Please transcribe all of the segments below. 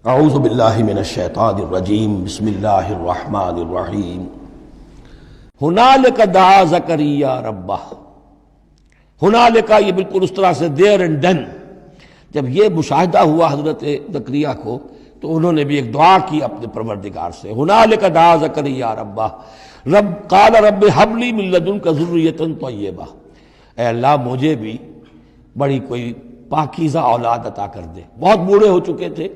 اعوذ باللہ من الشیطان الرجیم بسم اللہ الرحمن الرحیم ہنالک دعا زکریا ربہ. ہنالک یہ بالکل اس طرح سے دیر اینڈ ڈن. جب یہ مشاہدہ ہوا حضرت زکریا کو تو انہوں نے بھی ایک دعا کی اپنے پروردگار سے. ہنالک دعا زکریا ربہ رب قال رب ہب لی من لدنک ذریۃ طیبہ. اے اللہ مجھے بھی بڑی کوئی پاکیزہ اولاد عطا کر دے. بہت بوڑھے ہو چکے تھے،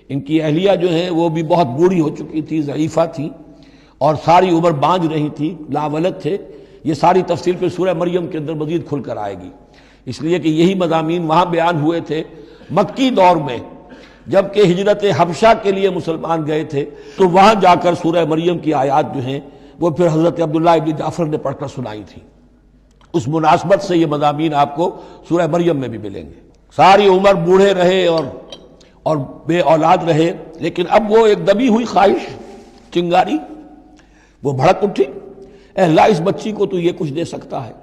ان کی اہلیہ جو ہے وہ بھی بہت بوڑھی ہو چکی تھی، ضعیفہ تھی اور ساری عمر بانجھ رہی تھی، لاولد تھے. یہ ساری تفصیل پھر سورہ مریم کے اندر مزید کھل کر آئے گی، اس لیے کہ یہی مضامین وہاں بیان ہوئے تھے مکی دور میں. جب کہ ہجرت حبشہ کے لیے مسلمان گئے تھے تو وہاں جا کر سورہ مریم کی آیات جو ہیں وہ پھر حضرت عبداللہ ابن جعفر نے پڑھ کر سنائی تھی. اس مناسبت سے یہ مضامین آپ کو سورہ مریم میں بھی ملیں گے. ساری عمر بوڑھے رہے اور بے اولاد رہے، لیکن اب وہ ایک دبی ہوئی خواہش، چنگاری وہ بھڑک اٹھی. اے اللہ اس بچی کو تو یہ کچھ دے سکتا ہے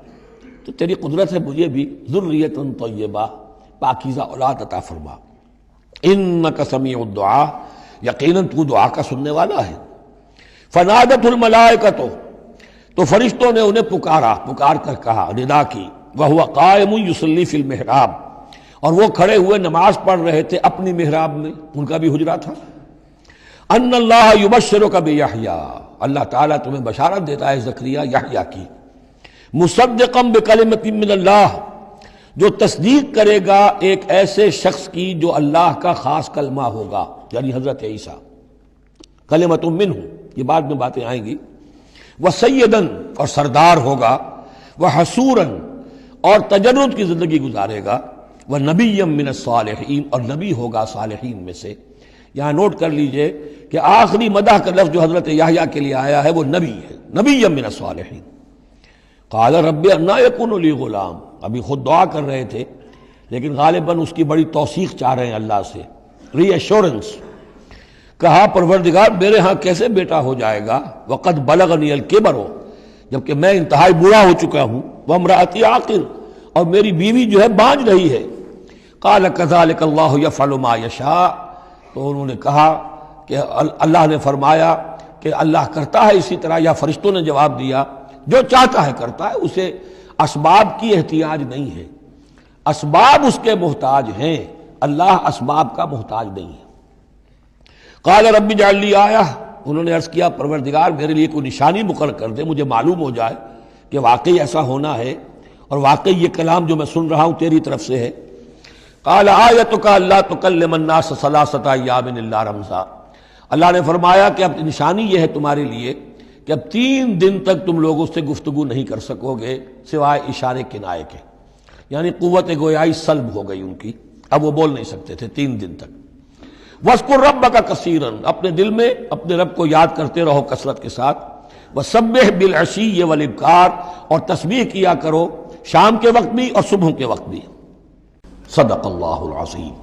تو تیری قدرت ہے مجھے بھی ذریۃ طیبہ پاکیزہ اولاد عطا فرما. انک سمیع الدعاء، یقیناً تو دعا کا سننے والا ہے. فنادت الملائکۃ، تو فرشتوں نے انہیں پکار کر کہا، ندا کی. وہو قائم یصلی فی المحراب، اور وہ کھڑے ہوئے نماز پڑھ رہے تھے اپنی محراب میں، ان کا بھی حجرہ تھا. ان اللہ یبشرک بیحییٰ، اللہ تعالیٰ تمہیں بشارت دیتا ہے زکریا یحییٰ کی. مصدقا بکلمۃ من اللہ، جو تصدیق کرے گا ایک ایسے شخص کی جو اللہ کا خاص کلمہ ہوگا، یعنی حضرت عیسیٰ. کلمۃ منہ، یہ بعد میں باتیں آئیں گی. وسیداً، اور سردار ہوگا. وحصوراً، اور تجرد کی زندگی گزارے گا. وَنَبِيًّا مِّنَ الصَّالِحِينَ، اور نبی ہوگا صالحین میں سے. یہاں نوٹ کر لیجئے کہ آخری مدح کا لفظ جو حضرت یحییٰ کے لیے آیا ہے وہ نبی ہے. نَبِيًّا مِّنَ الصَّالِحِينَ. قَالَ رَبِّ أَنَّىٰ يَكُونُ لِي غُلَامٌ، ابھی خود دعا کر رہے تھے لیکن غالباً اس کی بڑی توثیق چاہ رہے ہیں اللہ سے، ری ایشورنس. کہا پروردگار میرے ہاں کیسے بیٹا ہو جائے گا؟ وَقَدْ بَلَغَنِيَ الْكِبَرُ، جبکہ میں انتہائی بوڑھا ہو چکا ہوں. وَامْرَأَتِي عَاقِرٌ، اور میری بیوی جو ہے بانجھ رہی ہے. قال كذلك اللہ يفعل ما يشاء، تو انہوں نے کہا کہ اللہ نے فرمایا کہ اللہ کرتا ہے اسی طرح، یا فرشتوں نے جواب دیا جو چاہتا ہے کرتا ہے، اسے اسباب کی احتیاج نہیں ہے. اسباب اس کے محتاج ہیں، اللہ اسباب کا محتاج نہیں ہے. قال رب اجعل لی آیہ، انہوں نے عرض کیا پروردگار میرے لیے کوئی نشانی مقرر کر دے، مجھے معلوم ہو جائے کہ واقعی ایسا ہونا ہے اور واقعی یہ کلام جو میں سن رہا ہوں تیری طرف سے ہے. قال آیتک الا تکلم الناس ثلاثۃ ایام الا رمزا، اللہ نے فرمایا کہ اب نشانی یہ ہے تمہارے لیے کہ اب 3 دن تک تم لوگوں سے گفتگو نہیں کر سکو گے سوائے اشارے کنائے کے. یعنی قوت گویائی سلب ہو گئی ان کی، اب وہ بول نہیں سکتے تھے 3 دن تک. وَاذْكُرْ رَبَّكَ كَثِيرًا، اپنے دل میں اپنے رب کو یاد کرتے رہو کثرت کے ساتھ. وَسَبِّحْ بِالْعَشِيِّ وَالْإِبْكَارِ، اور تسبیح کیا کرو شام کے وقت بھی اور صبح کے وقت بھی. صدق اللہ العظیم.